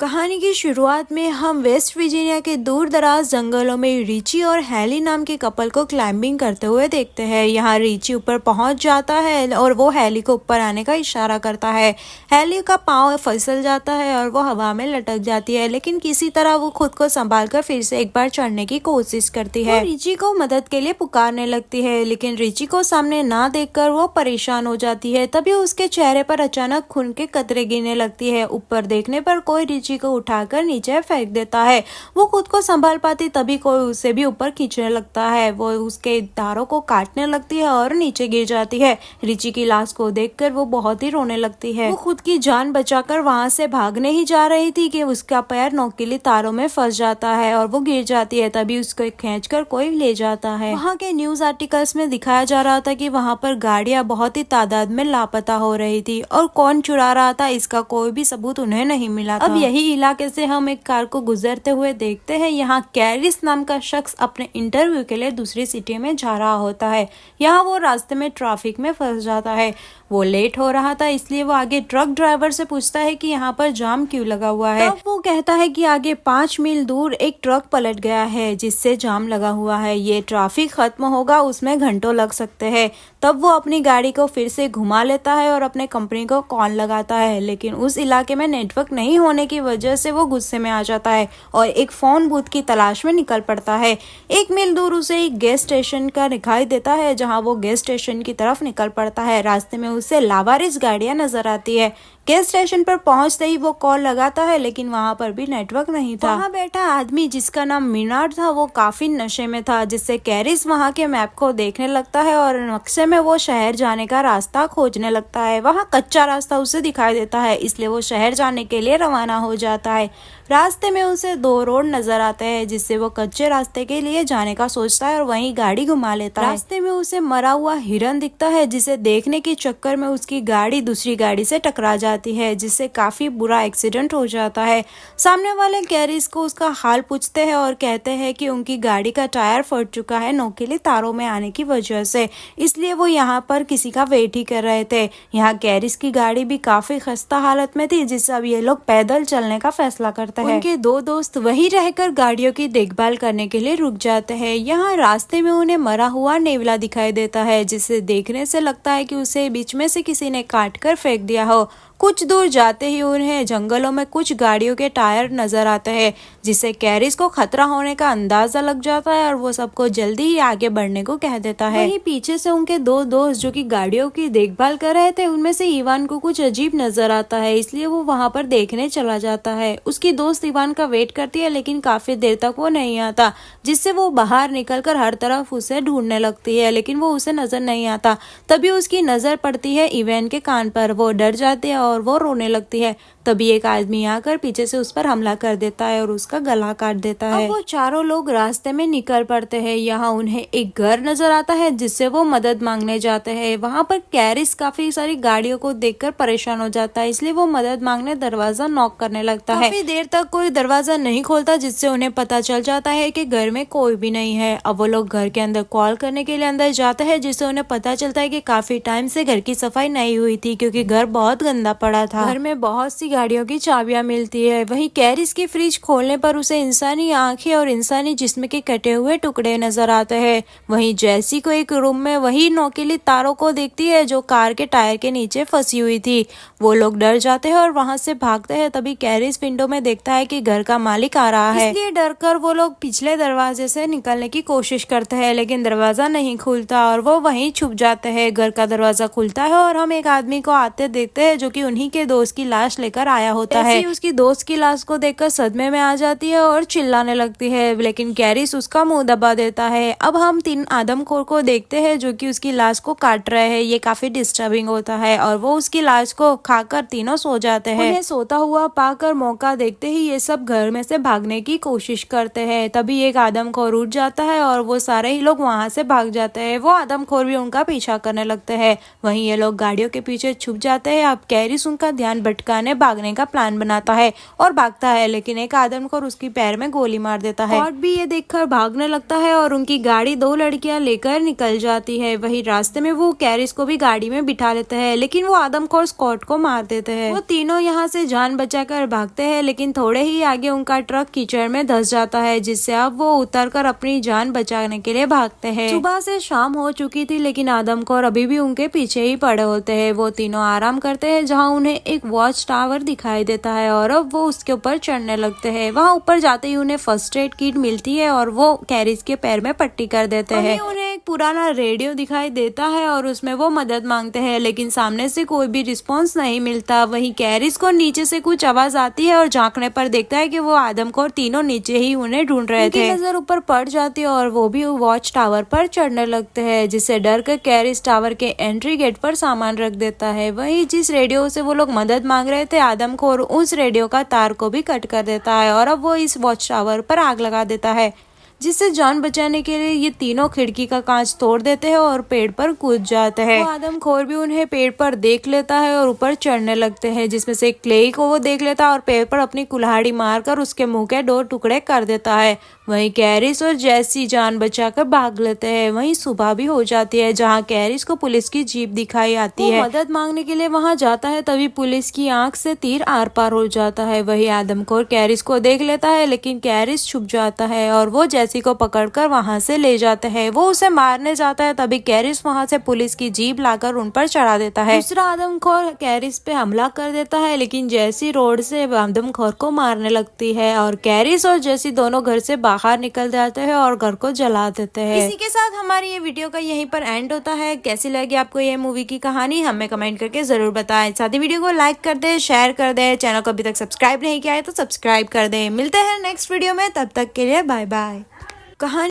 कहानी की शुरुआत में हम वेस्ट वर्जीनिया के दूर दराज जंगलों में रिची और हैली नाम के कपल को क्लाइंबिंग करते हुए देखते हैं। यहाँ रिची ऊपर पहुंच जाता है और वो हैली को ऊपर आने का इशारा करता है। हैली का पाँव फिसल जाता है और वो हवा में लटक जाती है, लेकिन किसी तरह वो खुद को संभालकर फिर से एक बार चढ़ने की कोशिश करती है। रिची को मदद के लिए पुकारने लगती है, लेकिन रिची को सामने ना देखकर वो परेशान हो जाती है। तभी उसके चेहरे पर अचानक खून के कतरे गिरने लगती है। ऊपर देखने पर कोई रिची को उठाकर नीचे फेंक देता है। वो खुद को संभाल पाती तभी कोई उसे भी ऊपर खींचने लगता है। वो उसके तारों को काटने लगती है और नीचे गिर जाती है। रिची की लाश को देखकर वो बहुत ही रोने लगती है। वो खुद की जान बचाकर वहां से भागने ही जा रही थी कि उसका पैर नोकीली तारों में फंस जाता है और वो गिर जाती है। तभी उसको खींचकर कोई ले जाता है। वहाँ के न्यूज आर्टिकल्स में दिखाया जा रहा था कि वहाँ पर गाड़ियां बहुत ही तादाद में लापता हो रही थी और कौन चुरा रहा था इसका कोई भी सबूत उन्हें नहीं मिला था। अब यही इलाके से हम एक कार को गुजरते हुए देखते हैं। यहाँ कैरिस नाम का शख्स अपने इंटरव्यू के लिए दूसरी सिटी में जा रहा होता है। यहाँ वो रास्ते में ट्रैफिक में फंस जाता है। वो लेट हो रहा था, इसलिए वो आगे ट्रक ड्राइवर से पूछता है कि यहाँ पर जाम क्यों लगा हुआ है। तब वो कहता है कि आगे 5 मील दूर एक ट्रक पलट गया है जिससे जाम लगा हुआ है। ये ट्रैफिक खत्म होगा, उसमें घंटों लग सकते हैं। तब वो अपनी गाड़ी को फिर से घुमा लेता है और अपने कंपनी को कॉल लगाता है, लेकिन उस इलाके में नेटवर्क नहीं होने की वजह से वो गुस्से में आ जाता है और एक फोन बूथ की तलाश में निकल पड़ता है। 1 मील दूर उसे एक गैस स्टेशन का दिखाई देता है, जहाँ वो गैस स्टेशन की तरफ निकल पड़ता है। रास्ते में उसे लावारिस गाड़ियां नजर आती है। गैस स्टेशन पर पहुंचते ही वो कॉल लगाता है, लेकिन वहां पर भी नेटवर्क नहीं था। वहां बैठा आदमी जिसका नाम मिनार्ड था वो काफी नशे में था, जिससे कैरिस वहां के मैप को देखने लगता है और नक्शे में वो शहर जाने का रास्ता खोजने लगता है। वहां कच्चा रास्ता उसे दिखाई देता है, इसलिए वो शहर जाने के लिए रवाना हो जाता है। रास्ते में उसे 2 रोड नजर आते हैं, जिससे वो कच्चे रास्ते के लिए जाने का सोचता है और वहीं गाड़ी घुमा लेता है। रास्ते में उसे मरा हुआ हिरन दिखता है, जिसे देखने के चक्कर में उसकी गाड़ी दूसरी गाड़ी से टकरा जाती है, जिससे काफी बुरा एक्सीडेंट हो जाता है। सामने वाले कैरिस को उसका हाल पूछते हैं और कहते हैं कि उनकी गाड़ी का टायर फट चुका है नोकीली तारों में आने की वजह से, इसलिए वो यहाँ पर किसी का वेट ही कर रहे थे। यहाँ कैरिस की गाड़ी भी काफी खस्ता हालत में थी, जिससे अब ये लोग पैदल चलने का फैसला करते हैं। उनके 2 दोस्त वहीं रहकर गाड़ियों की देखभाल करने के लिए रुक जाते हैं। यहाँ रास्ते में उन्हें मरा हुआ नेवला दिखाई देता है, जिसे देखने से लगता है कि उसे बीच में से किसी ने काट कर फेंक दिया हो। कुछ दूर जाते ही उन्हें जंगलों में कुछ गाड़ियों के टायर नजर आते हैं, जिससे कैरिस को खतरा होने का अंदाजा लग जाता है और वो सबको जल्दी ही आगे बढ़ने को कह देता है। वहीं पीछे से उनके 2 दोस्त जो कि गाड़ियों की देखभाल कर रहे थे, उनमें से इवान को कुछ अजीब नजर आता है, इसलिए वो वहां पर देखने चला जाता है। उसकी दोस्त इवान का वेट करती है, लेकिन काफी देर तक वो नहीं आता, जिससे वो बाहर निकलकर हर तरफ उसे ढूंढने लगती है, लेकिन वो उसे नजर नहीं आता। तभी उसकी नजर पड़ती है इवान के कान पर। वो डर जाती है और वो रोने लगती है। तभी एक आदमी आकर पीछे से उस पर हमला कर देता है और उसका गला काट देता है। अब वो चारों लोग रास्ते में निकल पड़ते हैं। यहाँ उन्हें एक घर नजर आता है, जिससे वो मदद मांगने जाते हैं। वहाँ पर कैरिस काफी सारी गाड़ियों को देखकर परेशान हो जाता है, इसलिए वो मदद मांगने दरवाजा नॉक करने लगता है। काफी देर तक कोई दरवाजा नहीं खोलता, जिससे उन्हें पता चल जाता है कि घर में कोई भी नहीं है। अब वो लोग घर के अंदर कॉल करने के लिए अंदर जाते हैं, जिससे उन्हें पता चलता है कि काफी टाइम से घर की सफाई नहीं हुई थी, क्योंकि घर बहुत गंदा पड़ा था। घर में बहुत सी गाड़ियों की चाबियां मिलती है। वहीं कैरिस की फ्रिज खोलने पर उसे इंसानी आंखें और इंसानी जिस्म के कटे हुए टुकड़े नजर आते हैं। वहीं जैसी को एक रूम में वही नोकीली तारों को देखती है जो कार के टायर के नीचे फंसी हुई थी। वो लोग डर जाते हैं और वहां से भागते हैं। तभी कैरिस विंडो में देखता है कि घर का मालिक आ रहा है, इसलिए डरकर वो लोग पिछले दरवाजे से निकलने की कोशिश करते हैं, लेकिन दरवाजा नहीं खुलता और वो वहीं छुप जाते हैं। घर का दरवाजा खुलता है और हम एक आदमी को आते देखते हैं, जो कि उन्हीं के दोस्त की लाश लेकर आया होता है। उसकी दोस्त की लाश को देखकर सदमे में आ जाती है और चिल्लाने लगती है, लेकिन कैरिस उसका मुंह दबा देता है। अब हम 3 आदमखोर को देखते हैं, जो कि उसकी लाश को काट रहे हैं। ये काफी डिस्टर्बिंग होता है और वो उसकी लाश को खाकर तीनों सो जाते हैं। उन्हें सोता हुआ पाकर मौका देखते ही ये सब घर में से भागने की कोशिश करते हैं। तभी एक आदमखोर उठ जाता है और वो सारे ही लोग वहां से भाग जाते हैं। वो आदमखोर भी उनका पीछा करने लगते हैं। वहीं ये लोग गाड़ियों के पीछे छुप जाते हैं। अब कैरिस कैरिस उनका ध्यान भटकाने भागने का प्लान बनाता है और भागता है, लेकिन एक आदमखोर उसकी पैर में गोली मार देता है। स्कॉट भी ये देखकर भागने लगता है और उनकी गाड़ी 2 लड़कियां लेकर निकल जाती है। वही रास्ते में वो कैरिस को भी गाड़ी में बिठा लेते हैं, लेकिन वो आदमखोर स्कॉट को मार देते हैं। वो तीनों यहाँ से जान बचाकर भागते हैं, लेकिन थोड़े ही आगे उनका ट्रक कीचड़ में धंस जाता है, जिससे अब वो उतरकर अपनी जान बचाने के लिए भागते हैं। सुबह से शाम हो चुकी थी, लेकिन आदमखोर अभी भी उनके पीछे ही पड़े होते हैं। वो तीनों आराम करते हैं, जहाँ उन्हें एक वॉच टावर दिखाई देता है और अब वो उसके ऊपर चढ़ने लगते हैं। वहाँ ऊपर जाते ही उन्हें फर्स्ट एड किट मिलती है और वो कैरिस के पैर में पट्टी कर देते हैं। उन्हें एक पुराना रेडियो दिखाई देता है और उसमें वो मदद मांगते हैं, लेकिन सामने से कोई भी रिस्पॉन्स नहीं मिलता। वहीं कैरिस को नीचे से कुछ आवाज आती है और झांकने पर देखता है कि वो आदमखोर तीनों नीचे ही उन्हें ढूंढ रहे थे। नजर ऊपर पड़ जाती है और वो भी वॉच टावर पर चढ़ने लगते हैं, जिससे डर कर कैरिस टावर के एंट्री गेट पर सामान रख देता है। वहीं जिस रेडियो से वो लोग मदद मांग रहे थे, आदमखोर उस रेडियो का तार को भी कट कर देता है और अब वो इस वॉच टावर पर आग लगा देता है, जिससे जान बचाने के लिए ये तीनों खिड़की का कांच तोड़ देते हैं और पेड़ पर कूद जाते हैं। वो आदमखोर भी उन्हें पेड़ पर देख लेता है और ऊपर चढ़ने लगते हैं, जिसमें से क्लेई को वो देख लेता है और पेड़ पर अपनी कुल्हाड़ी मारकर उसके मुंह के 2 टुकड़े कर देता है। वहीं कैरिस और जैसी जान बचाकर भाग लेते हैं। वहीं सुबह भी हो जाती है, जहां कैरिस को पुलिस की जीप दिखाई आती है। मदद मांगने के लिए वहां जाता है, तभी पुलिस की आंख से तीर आर पार हो जाता है। वही आदमखोर कैरिस को देख लेता है, लेकिन कैरिस छुप जाता है और वो जैसी को पकड़कर वहां से ले जाते हैं। वो उसे मारने जाता है, तभी कैरिस वहां से पुलिस की जीप लाकर उन पर चढ़ा देता है। दूसरा आदमखोर कैरिस पे हमला कर देता है, लेकिन जैसी रोड से आदमखोर को मारने लगती है और कैरिस और जैसी दोनों घर से बाहर निकल जाते हैं और घर को जला देते हैं। इसी के साथ हमारी ये वीडियो का यहीं पर एंड होता है। कैसी लगी आपको ये मूवी की कहानी, हमें कमेंट करके जरूर बताएं। साथ ही वीडियो को लाइक कर दे, शेयर कर दे, चैनल को अभी तक सब्सक्राइब नहीं किया है तो सब्सक्राइब कर दे। मिलते हैं नेक्स्ट वीडियो में, तब तक के लिए बाय बाय। कहानी